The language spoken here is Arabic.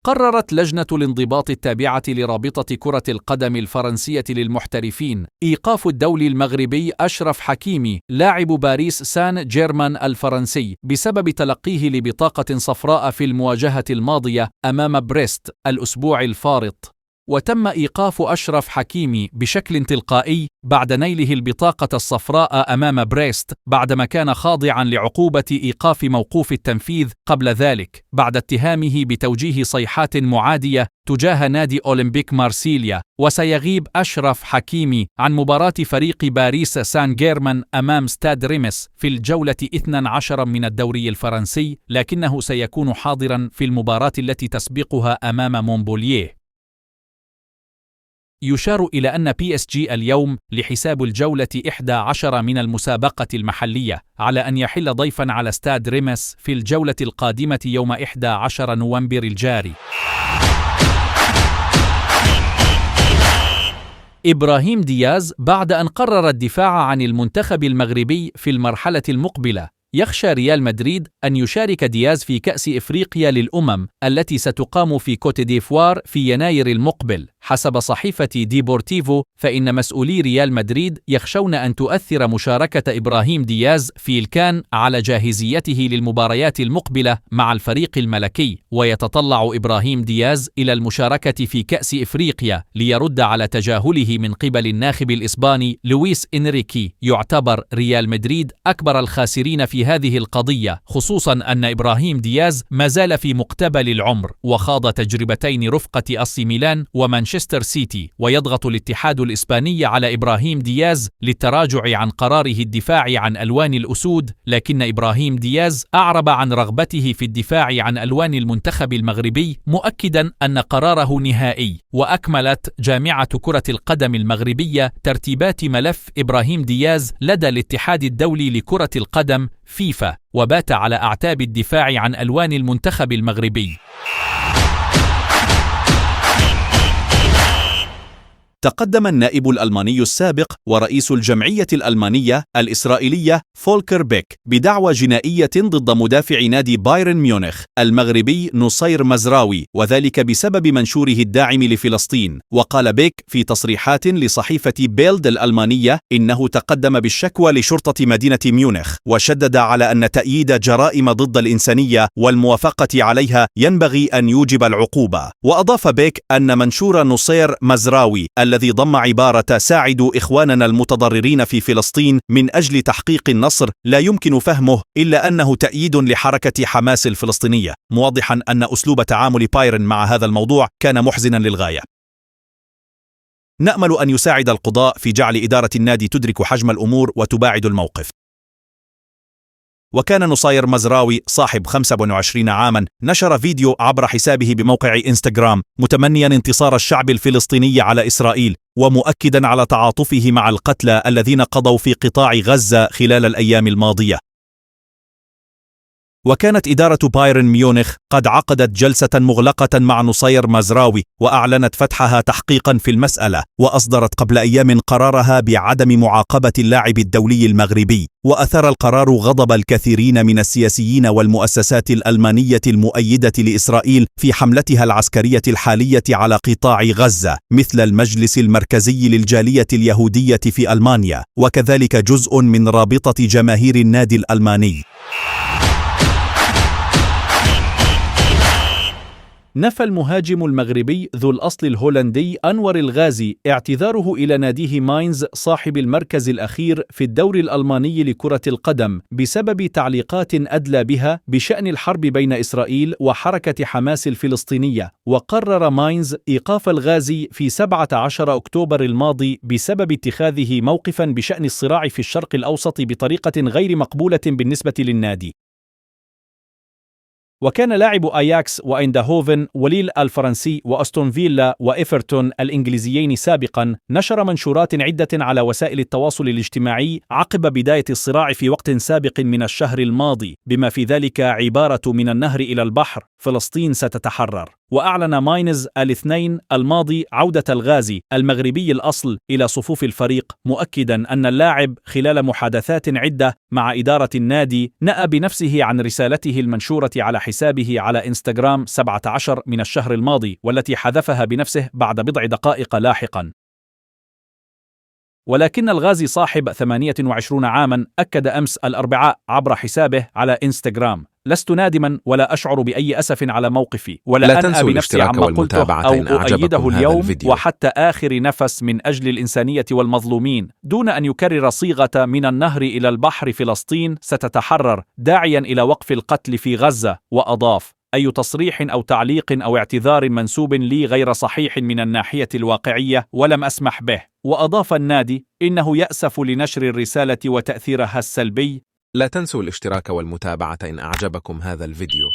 قررت لجنة الانضباط التابعة لرابطة كرة القدم الفرنسية للمحترفين إيقاف الدولي المغربي أشرف حكيمي لاعب باريس سان جيرمان الفرنسي بسبب تلقيه لبطاقة صفراء في المواجهة الماضية أمام بريست الأسبوع الفارط. وتم إيقاف أشرف حكيمي بشكل تلقائي بعد نيله البطاقة الصفراء أمام بريست بعدما كان خاضعا لعقوبة إيقاف موقوف التنفيذ قبل ذلك بعد اتهامه بتوجيه صيحات معادية تجاه نادي أولمبيك مارسيليا. وسيغيب أشرف حكيمي عن مباراة فريق باريس سان جيرمان أمام ستاد ريمس في الجولة 12 من الدوري الفرنسي، لكنه سيكون حاضرا في المباراة التي تسبقها أمام مونبولييه. يشار إلى أن PSG اليوم لحساب الجولة 11 من المسابقة المحلية على أن يحل ضيفاً على ستاد ريمس في الجولة القادمة يوم 11 نوفمبر الجاري. إبراهيم دياز بعد أن قرر الدفاع عن المنتخب المغربي في المرحلة المقبلة. يخشى ريال مدريد أن يشارك دياز في كأس إفريقيا للأمم التي ستقام في كوت ديفوار في يناير المقبل. حسب صحيفة ديبورتيفو، فإن مسؤولي ريال مدريد يخشون أن تؤثر مشاركة إبراهيم دياز في الكان على جاهزيته للمباريات المقبلة مع الفريق الملكي، ويتطلع إبراهيم دياز إلى المشاركة في كأس إفريقيا ليرد على تجاهله من قبل الناخب الإسباني لويس إنريكي. يعتبر ريال مدريد أكبر الخاسرين في هذه القضية، خصوصا أن إبراهيم دياز ما زال في مقتبل العمر وخاض تجربتين رفقة أسي ميلان ومانشستر سيتي. ويضغط الاتحاد الإسباني على إبراهيم دياز للتراجع عن قراره الدفاع عن ألوان الأسود، لكن إبراهيم دياز أعرب عن رغبته في الدفاع عن ألوان المنتخب المغربي، مؤكدا أن قراره نهائي. وأكملت جامعة كرة القدم المغربية ترتيبات ملف إبراهيم دياز لدى الاتحاد الدولي لكرة القدم فيفا، وبات على أعتاب الدفاع عن ألوان المنتخب المغربي. تقدم النائب الألماني السابق ورئيس الجمعية الألمانية الإسرائيلية فولكر بيك بدعوى جنائية ضد مدافع نادي بايرن ميونخ المغربي نصير مزراوي، وذلك بسبب منشوره الداعم لفلسطين. وقال بيك في تصريحات لصحيفة بيلد الألمانية إنه تقدم بالشكوى لشرطة مدينة ميونخ، وشدد على أن تأييد جرائم ضد الإنسانية والموافقة عليها ينبغي أن يوجب العقوبة. وأضاف بيك أن منشور نصير مزراوي الذي ضم عبارة ساعدوا إخواننا المتضررين في فلسطين من أجل تحقيق النصر لا يمكن فهمه إلا أنه تأييد لحركة حماس الفلسطينية، موضحا أن أسلوب تعامل بايرن مع هذا الموضوع كان محزنا للغاية. نأمل أن يساعد القضاء في جعل إدارة النادي تدرك حجم الأمور وتباعد الموقف. وكان نصير مزراوي صاحب 25 عاما نشر فيديو عبر حسابه بموقع إنستغرام متمنيا انتصار الشعب الفلسطيني على إسرائيل، ومؤكدا على تعاطفه مع القتلى الذين قضوا في قطاع غزة خلال الأيام الماضية. وكانت إدارة بايرن ميونخ قد عقدت جلسة مغلقة مع نصير مزراوي وأعلنت فتحها تحقيقا في المسألة، وأصدرت قبل أيام قرارها بعدم معاقبة اللاعب الدولي المغربي. وأثار القرار غضب الكثيرين من السياسيين والمؤسسات الألمانية المؤيدة لإسرائيل في حملتها العسكرية الحالية على قطاع غزة، مثل المجلس المركزي للجالية اليهودية في ألمانيا، وكذلك جزء من رابطة جماهير النادي الألماني. نفى المهاجم المغربي ذو الأصل الهولندي أنور الغازي اعتذاره إلى ناديه ماينز صاحب المركز الأخير في الدوري الألماني لكرة القدم بسبب تعليقات أدلى بها بشأن الحرب بين إسرائيل وحركة حماس الفلسطينية. وقرر ماينز إيقاف الغازي في 17 أكتوبر الماضي بسبب اتخاذه موقفا بشأن الصراع في الشرق الأوسط بطريقة غير مقبولة بالنسبة للنادي. وكان لاعب أياكس وإندهوفن وليل الفرنسي وأستون فيلا وإيفرتون الإنجليزيين سابقا نشر منشورات عدة على وسائل التواصل الاجتماعي عقب بداية الصراع في وقت سابق من الشهر الماضي، بما في ذلك عبارة من النهر إلى البحر فلسطين ستتحرر. وأعلن ماينز الاثنين الماضي عودة الغازي المغربي الأصل إلى صفوف الفريق، مؤكدا أن اللاعب خلال محادثات عدة مع إدارة النادي نأى بنفسه عن رسالته المنشورة على حسابه على إنستغرام 17 من الشهر الماضي، والتي حذفها بنفسه بعد بضع دقائق لاحقا. ولكن الغازي صاحب 28 عاما أكد أمس الأربعاء عبر حسابه على إنستغرام: لست نادما ولا أشعر بأي أسف على موقفي، ولا أنأى بنفسي عما قلته أو أؤيده اليوم وحتى آخر نفس من أجل الإنسانية والمظلومين، دون أن يكرر صيغة من النهر إلى البحر فلسطين ستتحرر، داعيا إلى وقف القتل في غزة. وأضاف: أي تصريح أو تعليق أو اعتذار منسوب لي غير صحيح من الناحية الواقعية ولم أسمح به. وأضاف النادي: إنه يأسف لنشر الرسالة وتأثيرها السلبي. لا تنسوا الاشتراك والمتابعة إن أعجبكم هذا الفيديو.